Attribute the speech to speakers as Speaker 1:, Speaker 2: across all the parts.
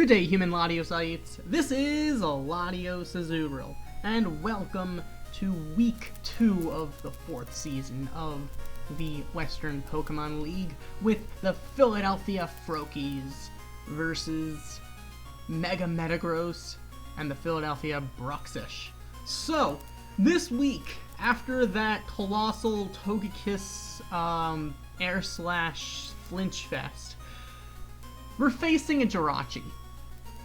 Speaker 1: Good day, human Latiosites. This is LatiosAzurill, and welcome to Week 2 of the 4th season of the Western Pokemon League with the Philadelphia Froakies versus Mega-Metagross and the Philadelphia Bruxish. So, this week, after that colossal Togekiss air slash flinch fest, we're facing a Jirachi.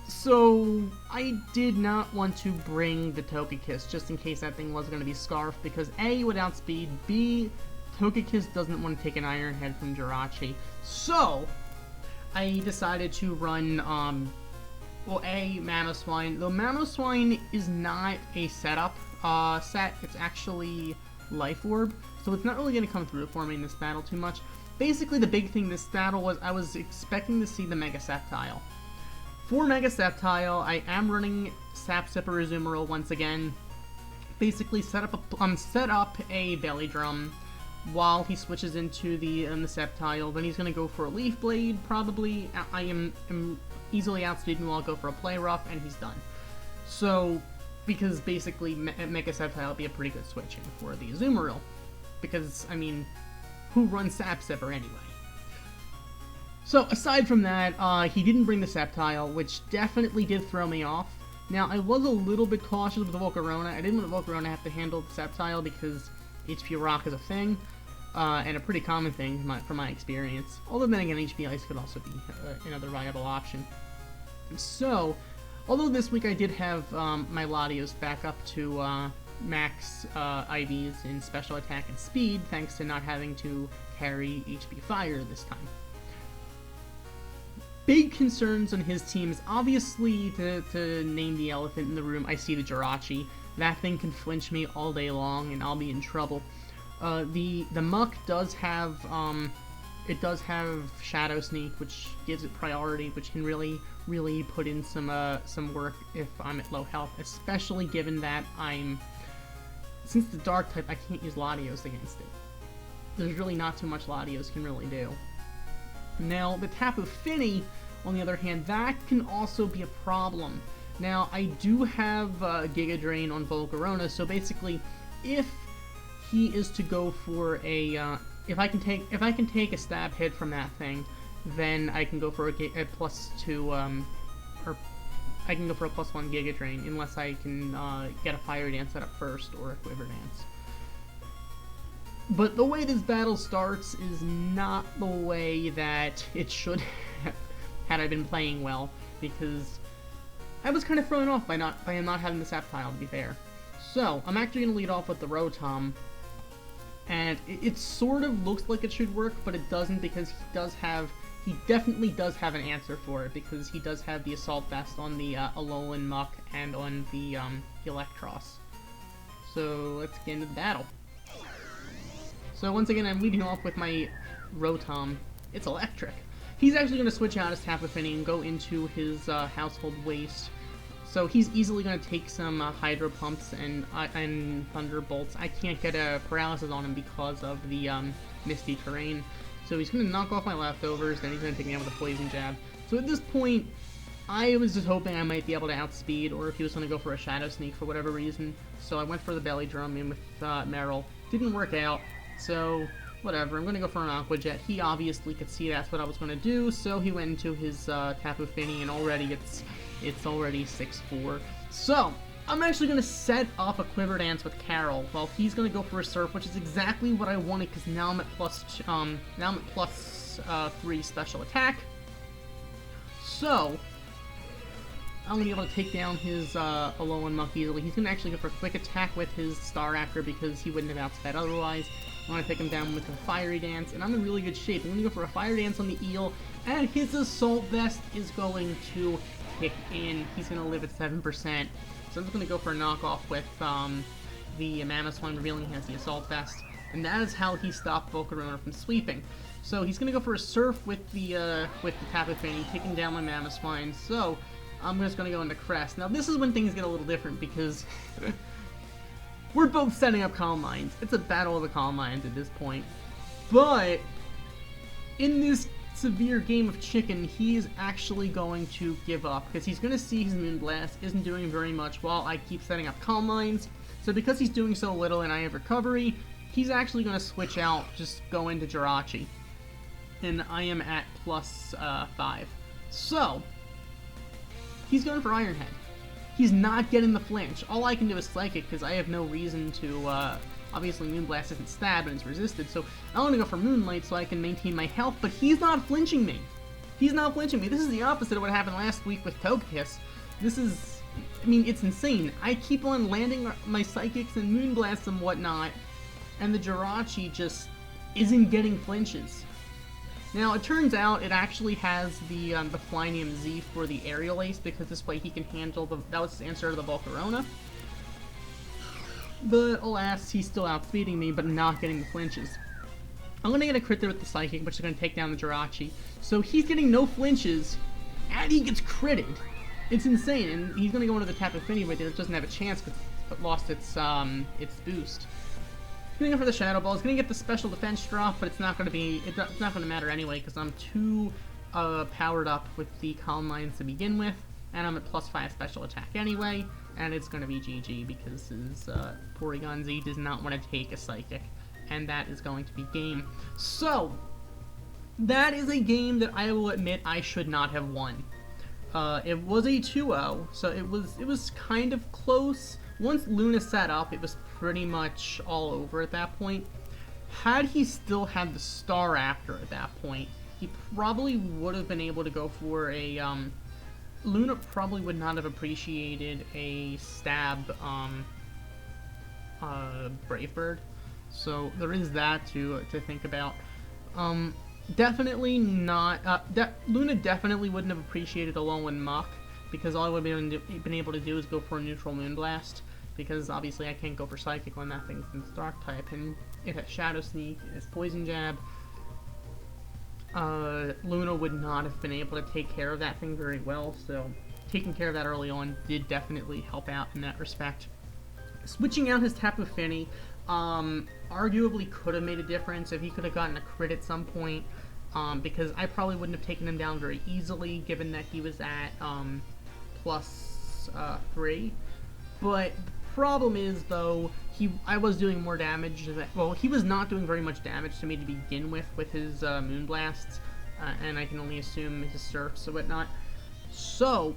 Speaker 1: So, I did not want to bring the Togekiss just in case that thing was going to be Scarf, because A, would outspeed, B, Togekiss doesn't want to take an Iron Head from Jirachi. So, I decided to run, Mamoswine. Though Mamoswine is not a setup set, it's actually Life Orb, so it's not really going to come through for me in this battle too much. Basically, the big thing this battle was I was expecting to see the Mega Sceptile. For Mega Sceptile, I am running Sapsipper once again. Basically, set up a Belly Drum while he switches into the Sceptile. Then he's going to go for a Leaf Blade, probably. I am easily outspeeding while I'll go for a Play Rough, and he's done. So, because basically Mega Sceptile would be a pretty good switch in for the Azurill. Because, I mean, who runs Sapsipper anyway? So, aside from that, he didn't bring the Sceptile, which definitely did throw me off. Now, I was a little bit cautious with the Volcarona. I didn't want the Volcarona to have to handle the Sceptile because HP Rock is a thing, and a pretty common thing from my experience. Although then again, HP Ice could also be another viable option. So, although this week I did have my Latios back up to max IVs in Special Attack and Speed, thanks to not having to carry HP Fire this time. Big concerns on his team is obviously, to name the elephant in the room, I see the Jirachi. That thing can flinch me all day long and I'll be in trouble. The Muck does have, Shadow Sneak, which gives it priority, which can really put in some work if I'm at low health, especially given that since the Dark type, I can't use Latios against it. There's really not too much Latios can really do. Now, the Tapu Fini, on the other hand, that can also be a problem. Now, I do have Giga Drain on Volcarona, so basically, if he is to go for a, if I can take a stab hit from that thing, then I can go for a +2, or I can go for a +1 Giga Drain, unless I can get a Fire Dance set up first, or a Quiver Dance. But the way this battle starts is not the way that it should have had I been playing well, because I was kind of thrown off by him not having the Sceptile, to be fair. So, I'm actually going to lead off with the Rotom, and it sort of looks like it should work, but it doesn't, because he definitely does have an answer for it, because he does have the Assault Vest on the Alolan Muck and on the Electros. So, let's get into the battle. So once again, I'm leading off with my Rotom. It's electric. He's actually going to switch out his Tapu Fini and go into his Household Waste. So he's easily going to take some Hydro Pumps and Thunderbolts. I can't get a Paralysis on him because of the Misty Terrain. So he's going to knock off my Leftovers, then he's going to take me out with a Poison Jab. So at this point, I was just hoping I might be able to outspeed, or if he was going to go for a Shadow Sneak for whatever reason. So I went for the Belly Drum in with Meryl. Didn't work out. So, whatever, I'm going to go for an Aqua Jet. He obviously could see that's what I was going to do, so he went into his Tapu Fini, and already it's already 6-4. So, I'm actually going to set up a Quiver Dance with Carol, while he's going to go for a Surf, which is exactly what I wanted, because now I'm at +3 Special Attack. So, I'm going to be able to take down his Alolan Muck easily. He's going to actually go for a Quick Attack with his Staraptor, because he wouldn't have outsped otherwise. I'm going to take him down with a Fiery Dance, and I'm in really good shape. I'm going to go for a Fire Dance on the Eel, and his Assault Vest is going to kick in. He's going to live at 7%. So I'm just going to go for a knockoff with the Mamoswine, revealing he has the Assault Vest, and that is how he stopped Volcarona from sweeping. So he's going to go for a Surf with the Tapu Fini, taking down my Mamoswine. So I'm just going to go into Crest. Now this is when things get a little different, because we're both setting up Calm Minds. It's a battle of the Calm Minds at this point. But in this severe game of chicken, he is actually going to give up, because he's going to see his Moonblast isn't doing very much while I keep setting up Calm Minds. So because he's doing so little and I have Recovery, he's actually going to switch out, just go into Jirachi. And I am at plus 5. So, he's going for Iron Head. He's not getting the flinch. All I can do is Psychic, because I have no reason to, obviously Moonblast isn't stabbed and it's resisted, so I want to go for Moonlight so I can maintain my health, but he's not flinching me. He's not flinching me. This is the opposite of what happened last week with Togekiss. This is, I mean, it's insane. I keep on landing my Psychics and Moonblasts and whatnot, and the Jirachi just isn't getting flinches. Now, it turns out it actually has the Flynium Z for the Aerial Ace, because this way he can handle the, that was his answer to the Volcarona. But alas, he's still outspeeding me, but not getting the flinches. I'm going to get a crit there with the Psychic, which is going to take down the Jirachi. So he's getting no flinches, and he gets critted. It's insane, and he's going to go into the Tapu Fini right there. It doesn't have a chance because it lost its boost. He's going to go for the Shadow Ball. He's going to get the special defense drop, but it's not going to be, it's not going to matter anyway, because I'm too powered up with the Calm Minds to begin with, and I'm at plus 5 special attack anyway, and it's going to be GG because his Porygon-Z does not want to take a Psychic, and that is going to be game. So, that is a game that I will admit I should not have won. It was a 2-0, so it was kind of close. Once Luna set up, it was pretty much all over at that point. Had he still had the Star Raptor at that point, he probably would have been able to go for a, Luna probably would not have appreciated a stab, Brave Bird. So there is that to think about. Definitely not, Luna definitely wouldn't have appreciated Alolan Muck, because all I would have been able to do is go for a neutral Moonblast, because obviously I can't go for Psychic when that thing's in Dark type, and it has Shadow Sneak, it has Poison Jab. Luna would not have been able to take care of that thing very well, so taking care of that early on did definitely help out in that respect. Switching out his Tapu Fini, arguably could have made a difference if he could have gotten a crit at some point, because I probably wouldn't have taken him down very easily, given that he was at, plus 3. But the problem is, though, I was doing more damage than, well, he was not doing very much damage to me to begin with his Moonblasts, and I can only assume his Surfs and whatnot. So,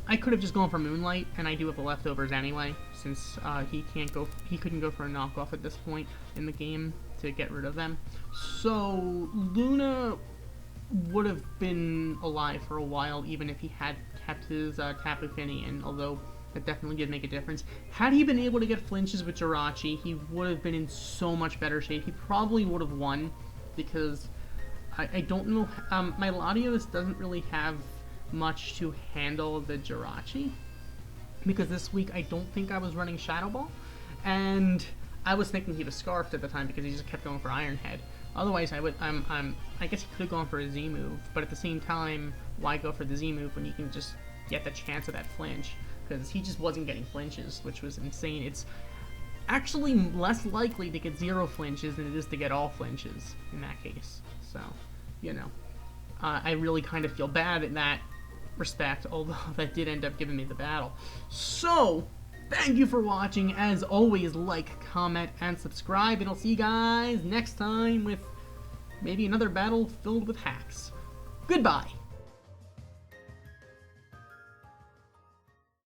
Speaker 1: I could have just gone for Moonlight, and I do have the leftovers anyway, since he couldn't go for a knockoff at this point in the game to get rid of them. So, Luna would have been alive for a while, even if he had kept his Tapu Fini, and although that definitely did make a difference. Had he been able to get flinches with Jirachi, he would have been in so much better shape. He probably would have won, because I don't know, my Latios doesn't really have much to handle the Jirachi, because this week I don't think I was running Shadow Ball, and I was thinking he was Scarfed at the time because he just kept going for Iron Head. Otherwise, I guess he could have gone for a Z move, but at the same time, why go for the Z move when you can just get the chance of that flinch? Because he just wasn't getting flinches, which was insane. It's actually less likely to get 0 flinches than it is to get all flinches in that case. So, you know, I really kind of feel bad in that respect, although that did end up giving me the battle. So, thank you for watching. As always, like, comment, and subscribe, and I'll see you guys next time with maybe another battle filled with hacks. Goodbye!